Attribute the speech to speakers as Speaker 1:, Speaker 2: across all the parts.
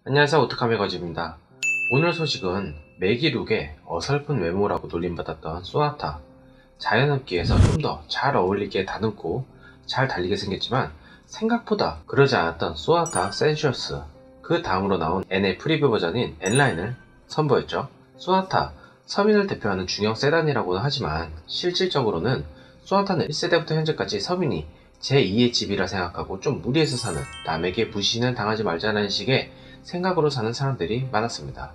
Speaker 1: 안녕하세요, 오트카메거즈입니다. 오늘 소식은 매기룩의 어설픈 외모라고 놀림받았던 쏘나타. 자연흡기에서 좀 더 잘 어울리게 다듬고 잘 달리게 생겼지만 생각보다 그러지 않았던 쏘나타 센슈어스. 그 다음으로 나온 N의 프리뷰 버전인 N라인을 선보였죠. 쏘나타, 서민을 대표하는 중형 세단이라고는 하지만 실질적으로는 쏘나타는 1세대부터 현재까지 서민이 제2의 집이라 생각하고 좀 무리해서 사는, 남에게 부신을 당하지 말자는 식의 생각으로 사는 사람들이 많았습니다.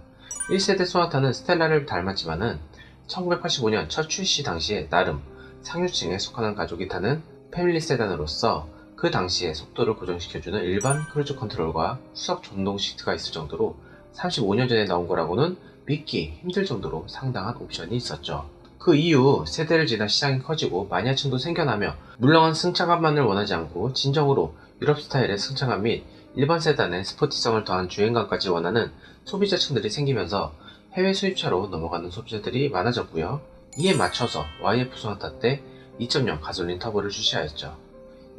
Speaker 1: 1세대 쏘나타는 스텔라를 닮았지만은 1985년 첫 출시 당시에 나름 상류층에 속하는 가족이 타는 패밀리 세단으로서 그 당시에 속도를 고정시켜주는 일반 크루즈 컨트롤과 후석 전동 시트가 있을 정도로 35년 전에 나온 거라고는 믿기 힘들 정도로 상당한 옵션이 있었죠. 그 이후 세대를 지나 시장이 커지고 마니아층도 생겨나며 물렁한 승차감만을 원하지 않고 진정으로 유럽 스타일의 승차감 및 일반 세단의 스포티성을 더한 주행감까지 원하는 소비자층들이 생기면서 해외 수입차로 넘어가는 소비자들이 많아졌고요. 이에 맞춰서 YF 쏘나타 때 2.0 가솔린 터보를 출시하였죠.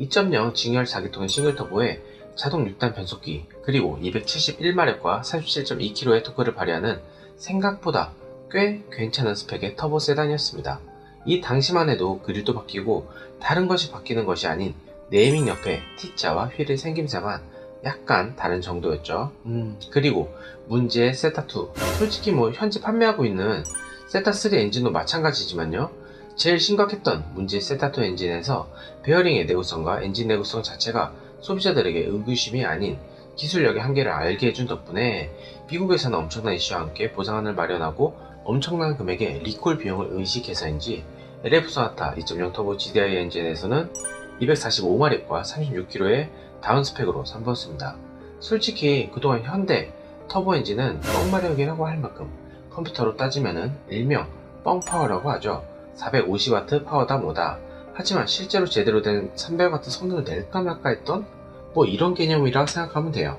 Speaker 1: 2.0 직렬 4기통의 싱글 터보에 자동 6단 변속기 그리고 271마력과 37.2kg의 토크를 발휘하는 생각보다 꽤 괜찮은 스펙의 터보 세단이었습니다. 이 당시만 해도 그릴도 바뀌고 다른 것이 바뀌는 것이 아닌 네이밍 옆에 T자와 휠의 생김새만 약간 다른 정도였죠. 그리고 문제의 세타2, 솔직히 현재 판매하고 있는 세타3 엔진도 마찬가지지만요, 제일 심각했던 문제의 세타2 엔진에서 베어링의 내구성과 엔진 내구성 자체가 소비자들에게 의구심이 아닌 기술력의 한계를 알게 해준 덕분에 미국에서는 엄청난 이슈와 함께 보상안을 마련하고 엄청난 금액의 리콜 비용을 의식해서인지 LF 쏘나타 2.0 터보 GDI 엔진에서는 245마력과 36kg의 다운스펙으로 선보였습니다. 솔직히 그동안 현대 터보 엔진은 뻥마력이라고 할 만큼 컴퓨터로 따지면은 일명 뻥파워라고 하죠. 450W 파워다 뭐다. 하지만 실제로 제대로 된 300W 성능을 낼까 말까 했던 이런 개념이라 생각하면 돼요.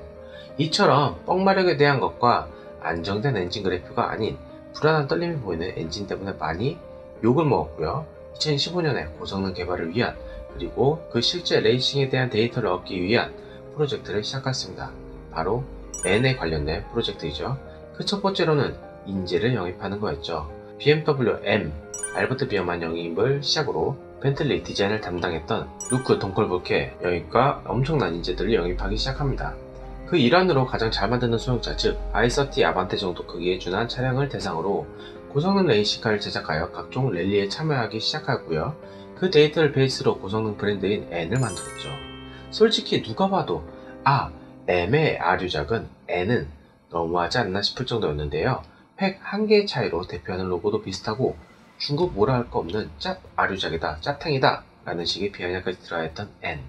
Speaker 1: 이처럼 뻥마력에 대한 것과 안정된 엔진 그래프가 아닌 불안한 떨림이 보이는 엔진 때문에 많이 욕을 먹었고요. 2015년에 고성능 개발을 위한 그리고 그 실제 레이싱에 대한 데이터를 얻기 위한 프로젝트를 시작했습니다. 바로 N에 관련된 프로젝트이죠. 그 첫 번째로는 인재를 영입하는 거였죠. BMW M, 알버트 비어만 영입을 시작으로 벤틀리 디자인을 담당했던 루크 동컬볼케 영입과 엄청난 인재들을 영입하기 시작합니다. 그 일환으로 가장 잘 만드는 소형차 즉 i30 아반떼 정도 크기의 준한 차량을 대상으로 고성능 레이싱카를 제작하여 각종 랠리에 참여하기 시작하고요. 그 데이터를 베이스로 고성능 브랜드인 N을 만들었죠. 솔직히 누가 봐도 M의 R유작은 N은 너무하지 않나 싶을 정도였는데요. 팩 한 개의 차이로 대표하는 로고도 비슷하고 중국 뭐라 할 거 없는 짭 R유작이다, 짭탱이다 라는 식의 비아냥까지 들어있던 N.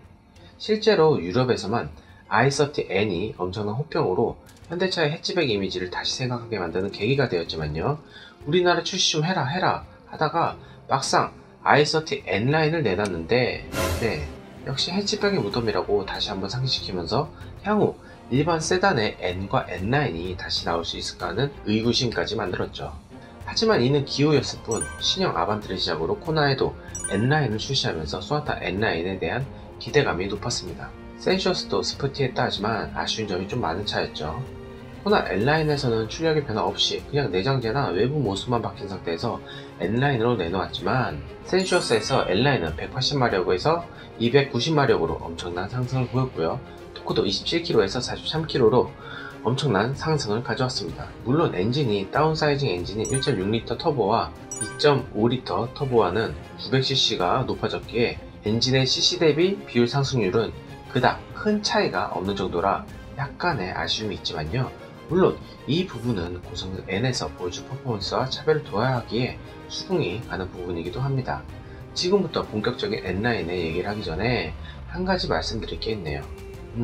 Speaker 1: 실제로 유럽에서만 i30N이 엄청난 호평으로 현대차의 해치백 이미지를 다시 생각하게 만드는 계기가 되었지만요. 우리나라 출시 좀 해라 하다가 막상 i30 N라인을 내놨는데 역시 해치백의 무덤이라고 다시 한번 상기시키면서 향후 일반 세단의 N과 N라인이 다시 나올 수 있을까 하는 의구심까지 만들었죠. 하지만 이는 기호였을 뿐 신형 아반떼를 시작으로 코나에도 N라인을 출시하면서 쏘나타 N라인에 대한 기대감이 높았습니다. 센슈어스도 스포티했다 하지만 아쉬운 점이 좀 많은 차였죠. 코나 N라인에서는 출력의 변화 없이 그냥 내장재나 외부 모습만 바뀐 상태에서 N라인으로 내놓았지만 센슈어스에서 N라인은 180마력에서 290마력으로 엄청난 상승을 보였고요. 토크도 27kg에서 43kg로 엄청난 상승을 가져왔습니다. 물론 엔진이 다운사이징 엔진인 1.6L 터보와 2.5L 터보와는 900cc가 높아졌기에 엔진의 cc 대비 비율 상승률은 그닥 큰 차이가 없는 정도라 약간의 아쉬움이 있지만요. 물론 이 부분은 고성능 N에서 보여줄 퍼포먼스와 차별을 둬야 하기에 수긍이 가는 부분이기도 합니다. 지금부터 본격적인 N라인의 얘기를 하기 전에 한 가지 말씀드릴 게 있네요.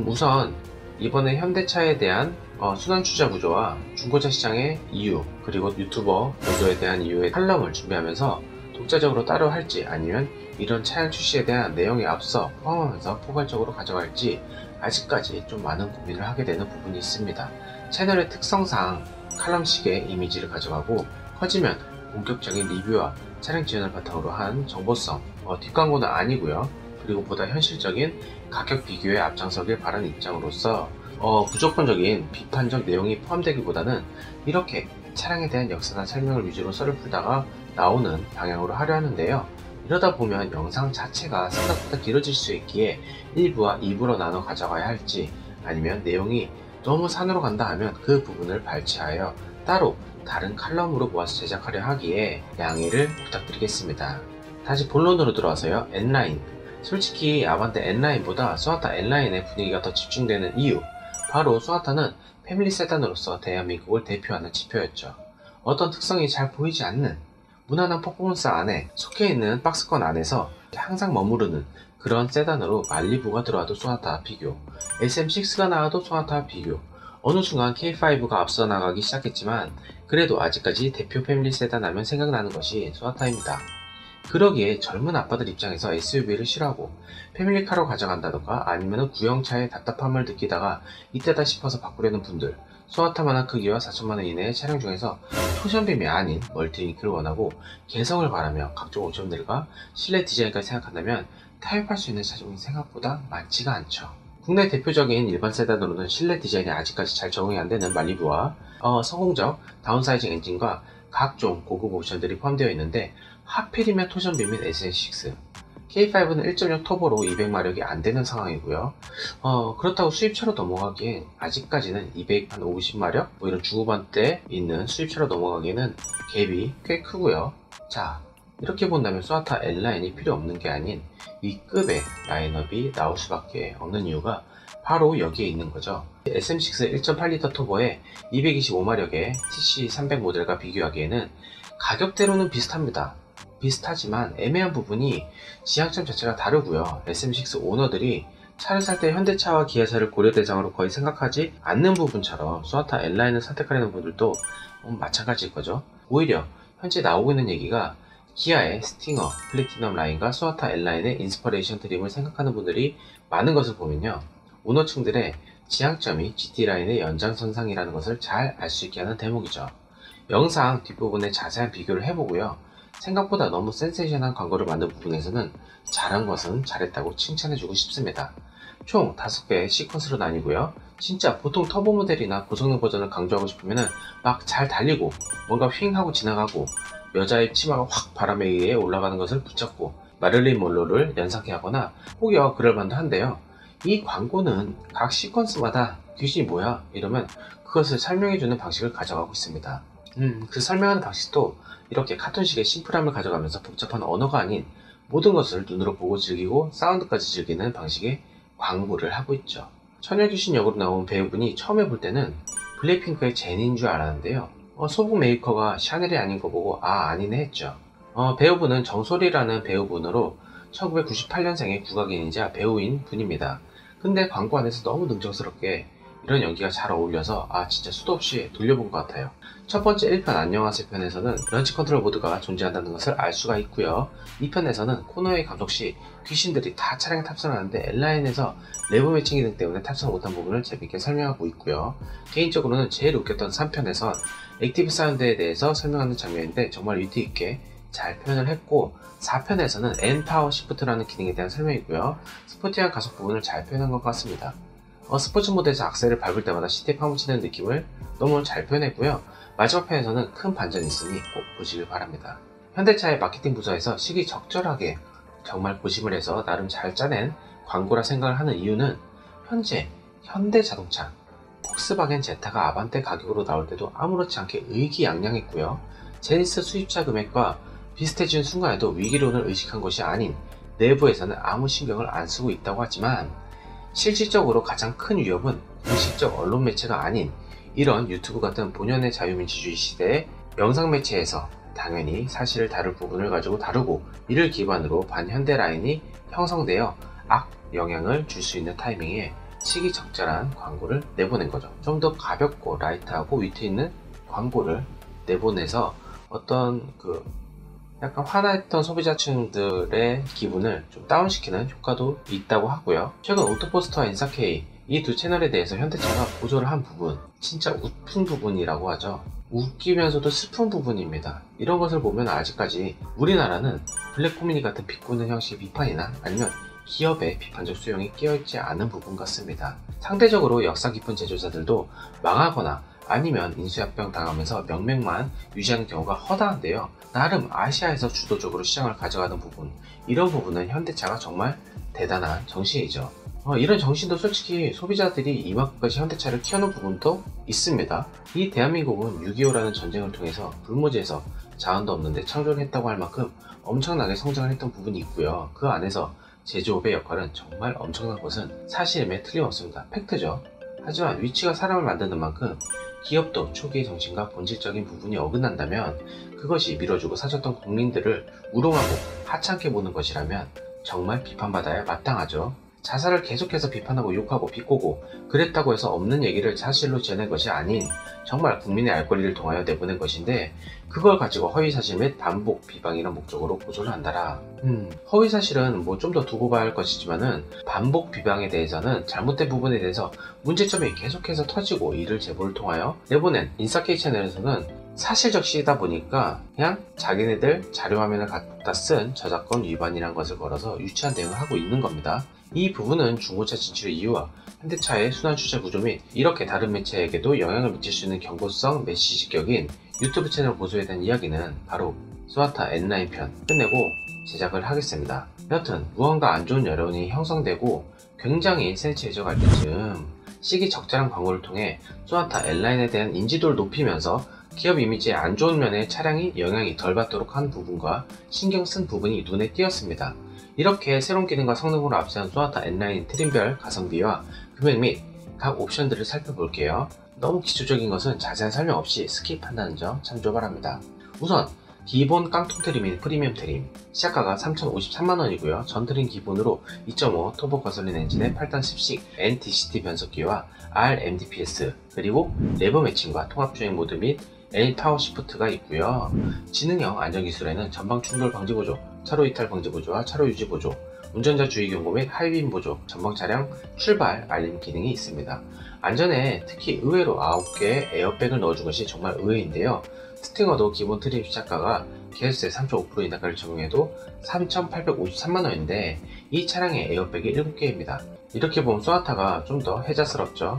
Speaker 1: 우선 이번에 현대차에 대한 순환 투자 구조와 중고차 시장의 이유 그리고 유튜버 보도에 대한 이유의 칼럼을 준비하면서 독자적으로 따로 할지 아니면 이런 차량 출시에 대한 내용에 앞서 포함하면서 포괄적으로 가져갈지 아직까지 좀 많은 고민을 하게 되는 부분이 있습니다. 채널의 특성상 칼럼식의 이미지를 가져가고 커지면 본격적인 리뷰와 차량 지원을 바탕으로 한 정보성, 뒷광고는 아니고요. 그리고 보다 현실적인 가격 비교에 앞장서길 바라는 입장으로서 무조건적인 비판적 내용이 포함되기보다는 이렇게 차량에 대한 역사나 설명을 위주로 썰을 풀다가 나오는 방향으로 하려 하는데요. 이러다 보면 영상 자체가 생각보다 길어질 수 있기에 1부와 2부로 나눠 가져가야 할지, 아니면 내용이 너무 산으로 간다 하면 그 부분을 발췌하여 따로 다른 칼럼으로 모아서 제작하려 하기에 양해를 부탁드리겠습니다. 다시 본론으로 들어와서요. N라인. 솔직히 아반떼 N라인보다 소나타 N라인의 분위기가 더 집중되는 이유, 바로 소나타는 패밀리 세단으로서 대한민국을 대표하는 지표였죠. 어떤 특성이 잘 보이지 않는 무난한 퍼포먼스 안에 속해있는 박스권 안에서 항상 머무르는 그런 세단으로 말리부가 들어와도 소나타와 비교, SM6가 나와도 소나타와 비교, 어느 순간 K5가 앞서 나가기 시작했지만 그래도 아직까지 대표 패밀리 세단 하면 생각나는 것이 소나타입니다. 그러기에 젊은 아빠들 입장에서 SUV를 싫어하고 패밀리카로 가져간다던가 아니면 구형차의 답답함을 느끼다가 이때다 싶어서 바꾸려는 분들, 소나타만한 크기와 4천만원 이내의 차량 중에서 토션빔이 아닌 멀티링크를 원하고 개성을 바라며 각종 옵션들과 실내 디자인까지 생각한다면 타협할 수 있는 차종이 생각보다 많지가 않죠. 국내 대표적인 일반 세단으로는 실내 디자인이 아직까지 잘 적응이 안되는 말리부와 성공적 다운사이징 엔진과 각종 고급 옵션들이 포함되어 있는데 하필이면 토션빔인 SN6, K5는 1.6 터보로 200마력이 안되는 상황이고요. 그렇다고 수입차로 넘어가기엔 아직까지는 250마력 이런 중후반대 있는 수입차로 넘어가기에는 갭이 꽤 크고요. 자, 이렇게 본다면 소나타 N라인이 필요 없는 게 아닌 이 급의 라인업이 나올 수밖에 없는 이유가 바로 여기에 있는 거죠. SM6 1.8L 터보에 225마력의 TC300 모델과 비교하기에는 가격대로는 비슷합니다. 비슷하지만 애매한 부분이 지향점 자체가 다르고요. SM6 오너들이 차를 살 때 현대차와 기아차를 고려 대상으로 거의 생각하지 않는 부분처럼 소나타 N라인을 선택하려는 분들도 마찬가지일 거죠. 오히려 현재 나오고 있는 얘기가 기아의 스팅어, 플래티넘 라인과 소나타 N라인의 인스퍼레이션 트림을 생각하는 분들이 많은 것을 보면요. 오너층들의 지향점이 GT라인의 연장선상이라는 것을 잘 알 수 있게 하는 대목이죠. 영상 뒷부분에 자세한 비교를 해보고요. 생각보다 너무 센세이션한 광고를 만든 부분에서는 잘한 것은 잘했다고 칭찬해주고 싶습니다. 총 5개의 시퀀스로 나뉘고요. 진짜 보통 터보 모델이나 고성능 버전을 강조하고 싶으면 막 잘 달리고 뭔가 휙 하고 지나가고 여자의 치마가 확 바람에 의해 올라가는 것을 붙잡고 마릴린 먼로를 연상케 하거나 혹여 그럴 만도 한데요. 이 광고는 각 시퀀스마다 귀신이 뭐야? 이러면 그것을 설명해주는 방식을 가져가고 있습니다. 그 설명하는 방식도 이렇게 카툰식의 심플함을 가져가면서 복잡한 언어가 아닌 모든 것을 눈으로 보고 즐기고 사운드까지 즐기는 방식의 광고를 하고 있죠. 처녀귀신 역으로 나온 배우분이 처음에 볼 때는 블랙핑크의 제니인 줄 알았는데요. 소품 메이커가 샤넬이 아닌 거 보고 아니네 했죠. 배우분은 정소리라는 배우분으로 1998년생의 국악인이자 배우인 분입니다. 근데 광고 안에서 너무 능청스럽게 이런 연기가 잘 어울려서 진짜 수도 없이 돌려본 것 같아요. 첫 번째 1편 안녕하세요 편에서는 런치 컨트롤 보드가 존재한다는 것을 알 수가 있고요. 2편에서는 코너웨이 감속 시 귀신들이 다 차량에 탑승하는데 N라인에서 레버 매칭 기능 때문에 탑승을 못한 부분을 재밌게 설명하고 있고요. 개인적으로는 제일 웃겼던 3편에선 액티브 사운드에 대해서 설명하는 장면인데 정말 위트있게 잘 표현을 했고, 4편에서는 N-파워 시프트라는 기능에 대한 설명이고요. 스포티한 가속 부분을 잘 표현한 것 같습니다. 스포츠 모드에서 악셀을 밟을 때마다 시트에 파묻히는 느낌을 너무 잘 표현했고요. 마지막 편에서는 큰 반전이 있으니 꼭 보시길 바랍니다. 현대차의 마케팅 부서에서 시기적절하게 정말 고심을 해서 나름 잘 짜낸 광고라 생각을 하는 이유는 현재 현대자동차, 폭스바겐 제타가 아반떼 가격으로 나올 때도 아무렇지 않게 의기양양했고요. 제니스 수입차 금액과 비슷해지는 순간에도 위기론을 의식한 것이 아닌 내부에서는 아무 신경을 안 쓰고 있다고 하지만 실질적으로 가장 큰 위협은 공식적 언론 매체가 아닌 이런 유튜브 같은 본연의 자유민주주의 시대의 영상 매체에서 당연히 사실을 다룰 부분을 가지고 다루고 이를 기반으로 반현대 라인이 형성되어 악 영향을 줄 수 있는 타이밍에 시기적절한 광고를 내보낸 거죠. 좀 더 가볍고 라이트하고 위트 있는 광고를 내보내서 어떤 약간 화나했던 소비자층들의 기분을 좀 다운시키는 효과도 있다고 하고요. 최근 오토포스터와 인사케이 이 두 채널에 대해서 현대차가 보조를 한 부분, 진짜 웃픈 부분이라고 하죠. 웃기면서도 슬픈 부분입니다. 이런 것을 보면 아직까지 우리나라는 블랙코미디 같은 비꼬는 형식의 비판이나 아니면 기업의 비판적 수용이 끼어있지 않은 부분 같습니다. 상대적으로 역사 깊은 제조사들도 망하거나 아니면 인수합병 당하면서 명맥만 유지하는 경우가 허다한데요. 나름 아시아에서 주도적으로 시장을 가져가는 부분, 이런 부분은 현대차가 정말 대단한 정신이죠. 이런 정신도 솔직히 소비자들이 이만큼까지 현대차를 키워놓은 부분도 있습니다. 이 대한민국은 6.25라는 전쟁을 통해서 불모지에서 자원도 없는데 창조를 했다고 할 만큼 엄청나게 성장을 했던 부분이 있고요. 그 안에서 제조업의 역할은 정말 엄청난 것은 사실임에 틀림없습니다. 팩트죠. 하지만 위치가 사람을 만드는 만큼 기업도 초기의 정신과 본질적인 부분이 어긋난다면 그것이 밀어주고 사줬던 국민들을 우롱하고 하찮게 보는 것이라면 정말 비판받아야 마땅하죠. 자사를 계속해서 비판하고 욕하고 비꼬고 그랬다고 해서 없는 얘기를 사실로 지어낸 것이 아닌 정말 국민의 알 권리를 통하여 내보낸 것인데 그걸 가지고 허위사실 및 반복 비방이라는 목적으로 고소를 한다라. 허위사실은 뭐 좀 더 두고 봐야 할 것이지만은 반복 비방에 대해서는 잘못된 부분에 대해서 문제점이 계속해서 터지고 이를 제보를 통하여 내보낸 인싸케이 채널에서는 사실적 시이다 보니까 그냥 자기네들 자료화면을 갖다 쓴 저작권 위반이라는 것을 걸어서 유치한 대응을 하고 있는 겁니다. 이 부분은 중고차 진출의 이유와 현대차의 순환 출자 구조 및 이렇게 다른 매체에게도 영향을 미칠 수 있는 경고성 메시지격인 유튜브 채널 고소에 대한 이야기는 바로 소나타 N9 편 끝내고 제작을 하겠습니다. 여튼 무언가 안 좋은 여론이 형성되고 굉장히 센치해져 갈 때쯤 시기적절한 광고를 통해 소나타 N9에 대한 인지도를 높이면서 기업 이미지에 안 좋은 면에 차량이 영향이 덜 받도록 한 부분과 신경 쓴 부분이 눈에 띄었습니다. 이렇게 새로운 기능과 성능으로 앞세운 소나타 N9 트림별 가성비와 금액 및 각 옵션들을 살펴볼게요. 너무 기초적인 것은 자세한 설명 없이 스킵한다는 점 참조 바랍니다. 우선 기본 깡통 트림 및 프리미엄 트림 시작가가 3,053만원이고요. 전 트림 기본으로 2.5 터보 가솔린 엔진의 8단 10식 NDCT 변속기와 RMDPS 그리고 레버 매칭과 통합주행 모드 및 N 파워 시프트가 있고요. 지능형 안전기술에는 전방 충돌 방지 보조, 차로 이탈 방지 보조와 차로 유지 보조, 운전자 주의 경고 및 하이빔 보조, 전방 차량 출발 알림 기능이 있습니다. 안전에 특히 의외로 9개의 에어백을 넣어준 것이 정말 의외인데요. 스팅어도 기본 트림 시작가가 계열세 3.5% 인하가를 적용해도 3,853만원인데 이 차량에 에어백이 7개입니다. 이렇게 보면 소나타가 좀 더 혜자스럽죠.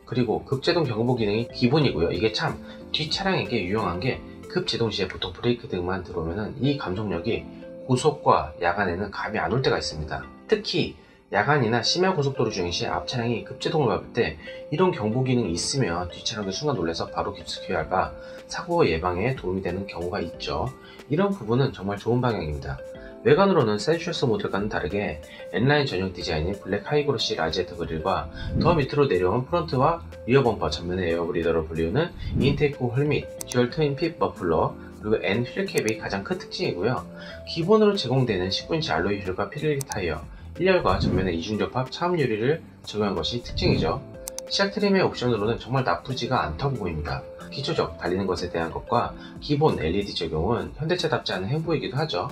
Speaker 1: 그리고 급제동 경보 기능이 기본이고요. 이게 참 뒷차량에게 유용한 게 급제동 시에 보통 브레이크 등만 들어오면 이 감속력이 고속과 야간에는 감이 안 올 때가 있습니다. 특히 야간이나 심야 고속도로 주행 시 앞차량이 급제동을 밟을 때 이런 경보 기능이 있으면 뒷차량도 순간 놀라서 바로 깊숙이 밟아 사고 예방에 도움이 되는 경우가 있죠. 이런 부분은 정말 좋은 방향입니다. 외관으로는 센슈어스 모델과는 다르게 N9 전용 디자인인 블랙 하이그로시 라지에터 그릴과 더 밑으로 내려온 프론트와 리어 범퍼 전면의 에어브리더로 불리우는 인테이크 홀 및 듀얼 트윈 핏 머플러 그리고 N 휠캡이 가장 큰 특징이고요. 기본으로 제공되는 19인치 알로이 휠과 피렐리 타이어 1열과 전면에 이중접합 차음 유리를 적용한 것이 특징이죠. 시약 트림의 옵션으로는 정말 나쁘지가 않다고 보입니다. 기초적 달리는 것에 대한 것과 기본 LED 적용은 현대차답지 않은 행보이기도 하죠.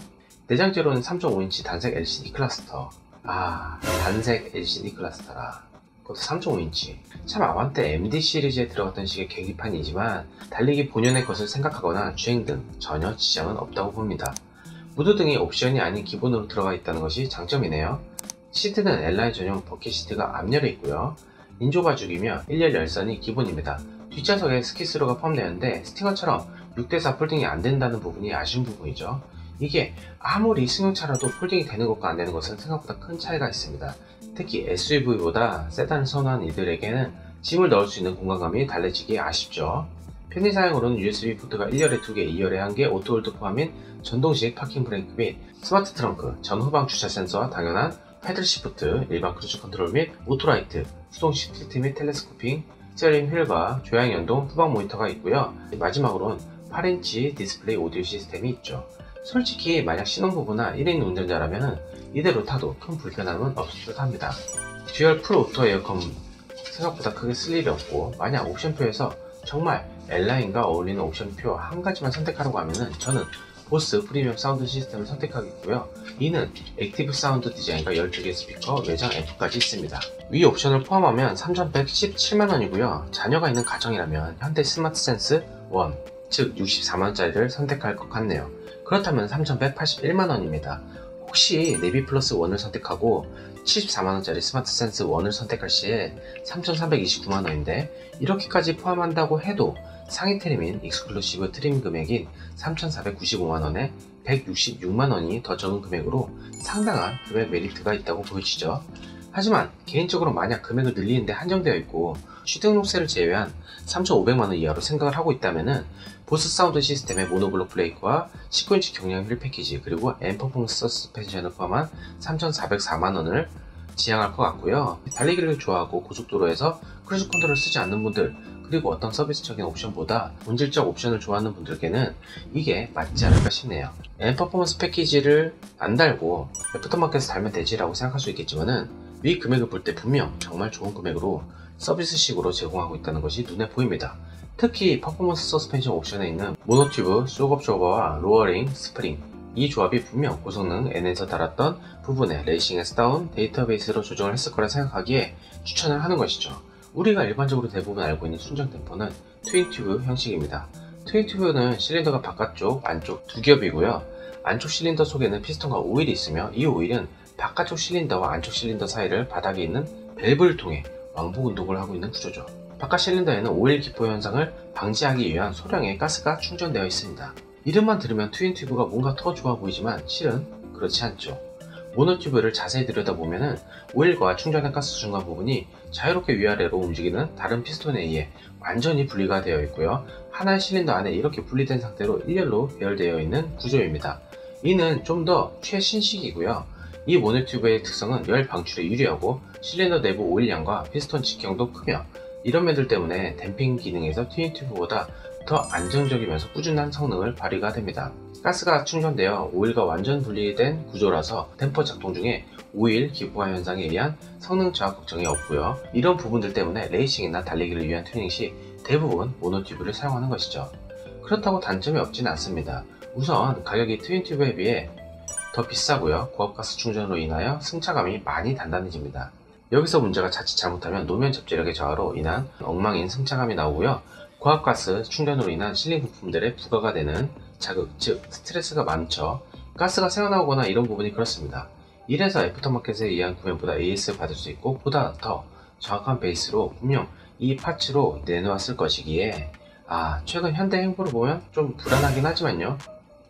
Speaker 1: 내장재로는 3.5인치 단색 LCD 클러스터. 단색 LCD 클러스터라. 그것도 3.5인치. 참 아반떼 MD 시리즈에 들어갔던 식의 계기판이지만 달리기 본연의 것을 생각하거나 주행 등 전혀 지장은 없다고 봅니다. 무드 등이 옵션이 아닌 기본으로 들어가 있다는 것이 장점이네요. 시트는 N라인 전용 버킷 시트가 앞열에 있고요. 인조 가죽이며 1열 열선이 기본입니다. 뒷좌석에 스키스로가 포함되는데 스팅어처럼 6대4 폴딩이 안 된다는 부분이 아쉬운 부분이죠. 이게 아무리 승용차라도 폴딩이 되는 것과 안 되는 것은 생각보다 큰 차이가 있습니다. 특히 SUV보다 세단을 선호한 이들에게는 짐을 넣을 수 있는 공간감이 달라지기에 아쉽죠. 편의 사용으로는 USB 포트가 1열에 2개, 2열에 1개, 오토홀드 포함인 전동식 파킹 브레이크 및 스마트 트렁크, 전 후방 주차 센서와 당연한 패들 시프트, 일반 크루즈 컨트롤 및 오토라이트, 수동식 틸트 및 텔레스코핑, 스티어링 휠과 조향 연동 후방 모니터가 있고요. 마지막으로는 8인치 디스플레이 오디오 시스템이 있죠. 솔직히 만약 신혼부부나 1인 운전자라면 이대로 타도 큰 불편함은 없을 듯 합니다. 듀얼 풀 오토 에어컨 생각보다 크게 쓸 일이 없고 만약 옵션표에서 정말 N라인과 어울리는 옵션표 한 가지만 선택하라고 하면은 저는 보스 프리미엄 사운드 시스템을 선택하겠고요. 이는 액티브 사운드 디자인과 12개 스피커, 외장 앰프까지 있습니다. 위 옵션을 포함하면 3,117만원이고요. 자녀가 있는 가정이라면 현대 스마트 센스 1, 즉 64만원짜리를 선택할 것 같네요. 그렇다면 3,181만원입니다. 혹시 네비 플러스 1을 선택하고 74만원짜리 스마트 센스 1을 선택할 시에 3,329만원인데 이렇게까지 포함한다고 해도 상위 트림인 익스클루시브 트림 금액인 3,495만원에 166만원이 더 적은 금액으로 상당한 금액 메리트가 있다고 보여지죠. 하지만 개인적으로 만약 금액을 늘리는데 한정되어 있고 취등록세를 제외한 3,500만원 이하로 생각을 하고 있다면 보스 사운드 시스템의 모노블록 브레이크와 19인치 경량 휠 패키지 그리고 M 퍼포먼스 서스펜션을 포함한 3,404만원을 지향할 것 같고요. 달리기를 좋아하고 고속도로에서 크루즈 컨트롤을 쓰지 않는 분들 그리고 어떤 서비스적인 옵션보다 본질적 옵션을 좋아하는 분들께는 이게 맞지 않을까 싶네요. M 퍼포먼스 패키지를 안 달고 애프터마켓에서 달면 되지 라고 생각할 수 있겠지만은 위 금액을 볼 때 분명 정말 좋은 금액으로 서비스식으로 제공하고 있다는 것이 눈에 보입니다. 특히 퍼포먼스 서스펜션 옵션에 있는 모노튜브, 쇼겁쇼버와 로어링, 스프링 이 조합이 분명 고성능 N에서 달았던 부분에 레이싱에서 따온 데이터베이스로 조정을 했을 거라 생각하기에 추천을 하는 것이죠. 우리가 일반적으로 대부분 알고 있는 순정 댐퍼는 트윈튜브 형식입니다. 트윈튜브는 실린더가 바깥쪽, 안쪽 두 겹이고요. 안쪽 실린더 속에는 피스톤과 오일이 있으며 이 오일은 바깥쪽 실린더와 안쪽 실린더 사이를 바닥에 있는 밸브를 통해 왕복 운동을 하고 있는 구조죠. 바깥 실린더에는 오일 기포 현상을 방지하기 위한 소량의 가스가 충전되어 있습니다. 이름만 들으면 트윈튜브가 뭔가 더 좋아 보이지만 실은 그렇지 않죠. 모노튜브를 자세히 들여다보면 오일과 충전된 가스 중간 부분이 자유롭게 위아래로 움직이는 다른 피스톤에 의해 완전히 분리가 되어 있고요. 하나의 실린더 안에 이렇게 분리된 상태로 일렬로 배열되어 있는 구조입니다. 이는 좀 더 최신식이고요. 이 모노튜브의 특성은 열 방출에 유리하고 실린더 내부 오일량과 피스톤 직경도 크며 이런 면들 때문에 댐핑 기능에서 트윈튜브보다 더 안정적이면서 꾸준한 성능을 발휘가 됩니다. 가스가 충전되어 오일과 완전 분리된 구조라서 댐퍼 작동 중에 오일 기포화 현상에 의한 성능 저하 걱정이 없고요. 이런 부분들 때문에 레이싱이나 달리기를 위한 튜닝 시 대부분 모노튜브를 사용하는 것이죠. 그렇다고 단점이 없지는 않습니다. 우선 가격이 트윈튜브에 비해 더 비싸고요. 고압가스 충전으로 인하여 승차감이 많이 단단해집니다. 여기서 문제가 자칫 잘못하면 노면 접지력의 저하로 인한 엉망인 승차감이 나오고요. 고압가스 충전으로 인한 실링 부품들의 부가가 되는 자극, 즉 스트레스가 많죠. 가스가 새어나오거나 이런 부분이 그렇습니다. 이래서 애프터마켓에 의한 구매보다 AS를 받을 수 있고 보다 더 정확한 베이스로 분명 이 파츠로 내놓았을 것이기에 최근 현대 행보를 보면 좀 불안하긴 하지만요.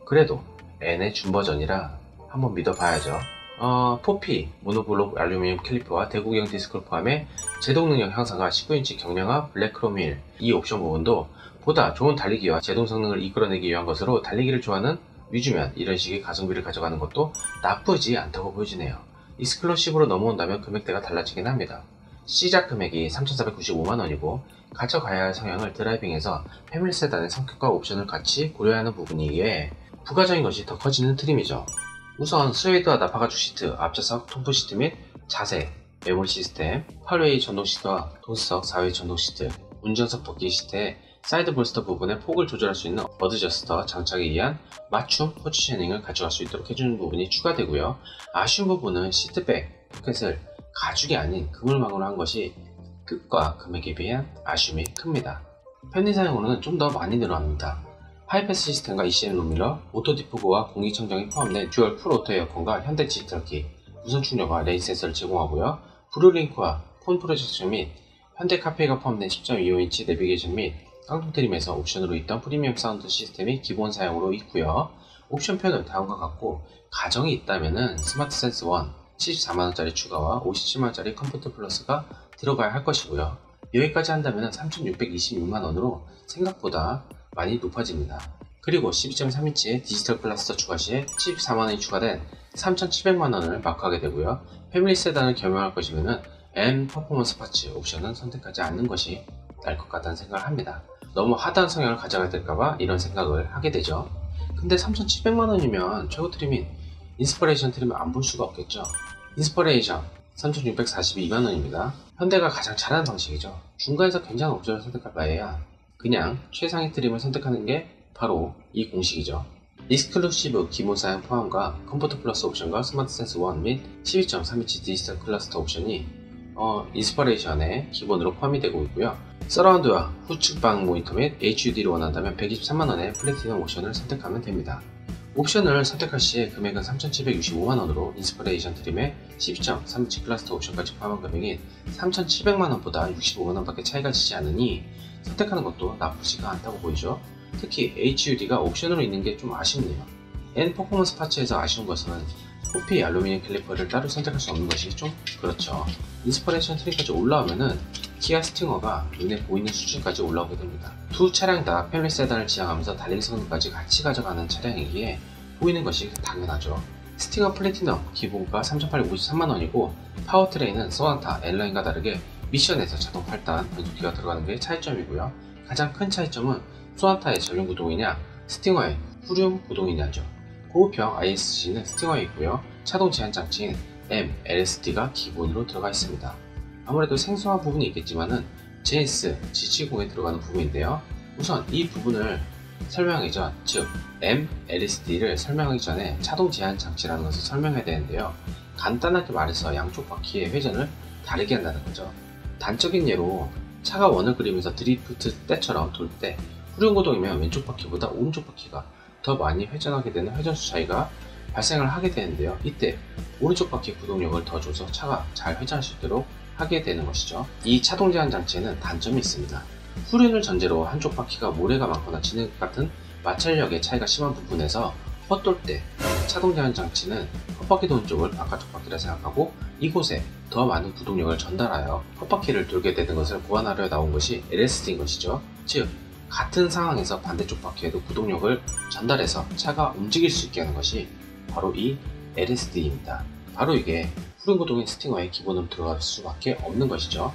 Speaker 1: 그래도 N의 준버전이라 한번 믿어봐야죠. 4P 모노블록 알루미늄 캘리퍼와 대구경 디스크를 포함해 제동 능력 향상과 19인치 경량화 블랙크롬 휠 이 옵션 부분도 보다 좋은 달리기와 제동 성능을 이끌어내기 위한 것으로 달리기를 좋아하는 유주면 이런 식의 가성비를 가져가는 것도 나쁘지 않다고 보여지네요. 익스클루시브로 넘어온다면 금액대가 달라지긴 합니다. 시작 금액이 3,495만원이고 가져가야 할 성향을 드라이빙에서 패밀리 세단의 성격과 옵션을 같이 고려해야 하는 부분이기에 부가적인 것이 더 커지는 트림이죠. 우선 스웨이드와 나파가죽 시트, 앞좌석 통풍 시트 및 자세, 메모리 시스템, 8웨이 전동 시트와 동수석 4웨이 전동 시트, 운전석 덮개 시트에 사이드 볼스터 부분에 폭을 조절할 수 있는 어드저스터 장착에 의한 맞춤 포지셔닝을 가져갈 수 있도록 해주는 부분이 추가되고요. 아쉬운 부분은 시트백, 포켓을 가죽이 아닌 그물망으로 한 것이 뜻과 금액에 비한 아쉬움이 큽니다. 편의 사용으로는 좀 더 많이 늘어납니다. 하이패스 시스템과 ECM 룸밀러, 오토 디포그와 공기청정이 포함된 듀얼 풀 오토 에어컨과 현대 디지털키, 무선 충전과 레인 센서를 제공하고요. 브루링크와 폰 프로젝션 및 현대 카페이가 포함된 10.25인치 내비게이션 및 깡통 트림에서 옵션으로 있던 프리미엄 사운드 시스템이 기본 사용으로 있고요. 옵션표는 다음과 같고 가정이 있다면 스마트 센스 1 74만원짜리 추가와 57만원짜리 컴포트 플러스가 들어가야 할 것이고요. 여기까지 한다면 3,626만원으로 생각보다 많이 높아집니다. 그리고 12.3인치의 디지털 클러스터 추가 시에 74만원이 추가된 3,700만원을 마크하게 되고요. 패밀리 세단을 겸용할 것이면 M 퍼포먼스 파츠 옵션은 선택하지 않는 것이 나을 것 같다는 생각을 합니다. 너무 하드한 성향을 가져가야 될까봐 이런 생각을 하게 되죠. 근데 3,700만원이면 최고 트림인 인스퍼레이션 트림을 안 볼 수가 없겠죠. 인스퍼레이션 3,642만원입니다. 현대가 가장 잘하는 방식이죠. 중간에서 괜찮은 옵션을 선택할 바에야 그냥 최상위 트림을 선택하는 게 바로 이 공식이죠. 익스클루시브 기본 사양 포함과 컴포트 플러스 옵션과 스마트 센스 1 및 12.3인치 디지털 클러스터 옵션이 인스퍼레이션에 기본으로 포함이 되고 있고요. 서라운드와 후측방 모니터 및 HUD를 원한다면 123만원의 플래티넘 옵션을 선택하면 됩니다. 옵션을 선택할 시에 금액은 3,765만원으로 인스퍼레이션 트림의 12점 3인치 클러스터 옵션까지 포함한 금액인 3,700만원보다 65만원밖에 차이가 지지 않으니 선택하는 것도 나쁘지가 않다고 보이죠. 특히 HUD가 옵션으로 있는 게 좀 아쉽네요. N 퍼포먼스 파츠에서 아쉬운 것은 코피 알루미늄 캘리퍼를 따로 선택할 수 없는 것이 좀 그렇죠. 인스퍼레이션 트림까지 올라오면은 키아 스팅어가 눈에 보이는 수준까지 올라오게 됩니다. 두 차량 다 패밀리 세단을 지향하면서 달리기 성능까지 같이 가져가는 차량이기에 보이는 것이 당연하죠. 스팅어 플래티넘 기본가 3,853만원이고 파워트레인은 소나타 N라인과 다르게 미션에서 자동 8단 변속기가 들어가는 게 차이점이고요. 가장 큰 차이점은 소나타의 전륜 구동이냐 스팅어의 후륜 구동이냐죠. 고급형 ISC는 스팅어에 있고요. 차동 제한 장치인 LSD가 기본으로 들어가 있습니다. 아무래도 생소한 부분이 있겠지만은 JS 지치공에 들어가는 부분인데요. 우선 이 부분을 설명하기 전, 즉 LSD를 설명하기 전에 차동 제한 장치라는 것을 설명해야 되는데요. 간단하게 말해서 양쪽 바퀴의 회전을 다르게 한다는 거죠. 단적인 예로 차가 원을 그리면서 드리프트 때처럼 돌 때 후륜구동이면 왼쪽 바퀴보다 오른쪽 바퀴가 더 많이 회전하게 되는 회전수 차이가 발생을 하게 되는데요. 이때 오른쪽 바퀴 구동력을 더 줘서 차가 잘 회전할 수 있도록 하게 되는 것이죠. 이 차동 제한 장치에는 단점이 있습니다. 후륜을 전제로 한쪽 바퀴가 모래가 많거나 진흙 같은 마찰력의 차이가 심한 부분에서 헛돌 때 차동 제한 장치는 헛바퀴 도는 쪽을 바깥쪽 바퀴라 생각하고 이곳에 더 많은 구동력을 전달하여 헛바퀴를 돌게 되는 것을 보완하려 나온 것이 LSD인 것이죠. 즉 같은 상황에서 반대쪽 바퀴에도 구동력을 전달해서 차가 움직일 수 있게 하는 것이 바로 이 LSD입니다. 바로 이게 후륜구동인 스팅어의 기본으로 들어갈 수밖에 없는 것이죠.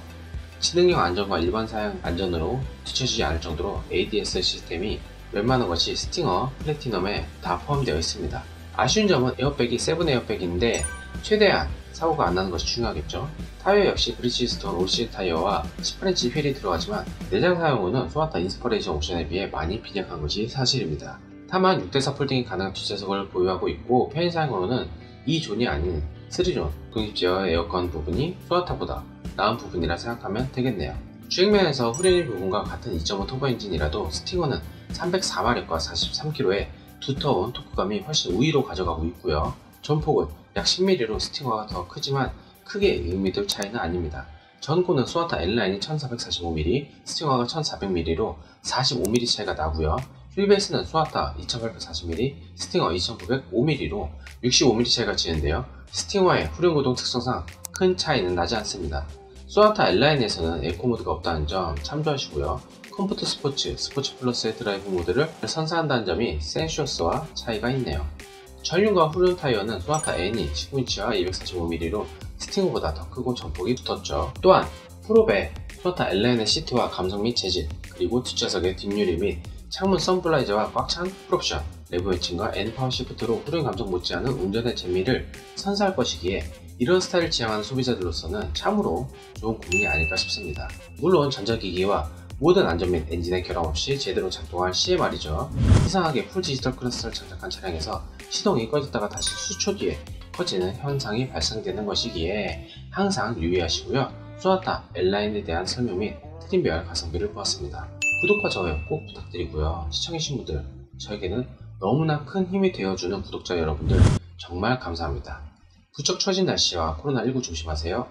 Speaker 1: 지능형 안전과 일반 사양 안전으로 뒤처지지 않을 정도로 ADS 시스템이 웬만한 것이 스팅어 플래티넘에 다 포함되어 있습니다. 아쉬운 점은 에어백이 세븐 에어백인데 최대한 사고가 안 나는 것이 중요하겠죠. 타이어 역시 브리지스톤 올시드 타이어와 18인치 휠이 들어가지만 내장 사용은 소나타 인스퍼레이션 옵션에 비해 많이 빈약한 것이 사실입니다. 다만 6대4 폴딩이 가능한 뒷좌석을 보유하고 있고 편의 사용으로는 2존이 아닌 3존 독립제어 에어컨 부분이 소나타보다 나은 부분이라 생각하면 되겠네요. 주행면에서 후륜 부분과 같은 2.5 터보 엔진이라도 스팅어는 304마력과 43kg의 두터운 토크감이 훨씬 우위로 가져가고 있고요. 전폭은 약 10mm로 스팅어가 더 크지만 크게 의미될 차이는 아닙니다. 전고는 소나타 N라인이 1445mm, 스팅어가 1400mm로 45mm 차이가 나고요. 휠베이스는 소나타 2840mm, 스팅어 2905mm로 65mm 차이가 지는데요. 스팅어의 후륜구동 특성상 큰 차이는 나지 않습니다. 소나타 N라인에서는 에코모드가 없다는 점 참조하시고요. 컴포트 스포츠, 스포츠 플러스의 드라이브 모드를 선사한다는 점이 센슈어스와 차이가 있네요. 전륜과 후륜 타이어는 소나타 N이 19인치와 245mm로 스팅어보다 더 크고 전폭이 붙었죠. 또한 프롭의 소나타 N라인의 시트와 감성 및 재질, 그리고 뒷좌석의 뒷유리 및 창문 선블라이저와 꽉 찬 풀옵션, 내부 매칭과 N 파워 시프트로 후륜 감성 못지않은 운전의 재미를 선사할 것이기에 이런 스타일을 지향하는 소비자들로서는 참으로 좋은 고민이 아닐까 싶습니다. 물론 전자기기와 모든 안전 및 엔진의 결함 없이 제대로 작동할 시에 말이죠. 이상하게 풀 디지털 클러스를 장착한 차량에서 시동이 꺼졌다가 다시 수초 뒤에 꺼지는 현상이 발생되는 것이기에 항상 유의하시고요. 소나타 N라인에 대한 설명 및 트림별 가성비를 보았습니다. 구독과 좋아요 꼭 부탁드리고요. 시청해주신 분들, 저에게는 너무나 큰 힘이 되어주는 구독자 여러분들 정말 감사합니다. 부쩍 처진 날씨와 코로나19 조심하세요.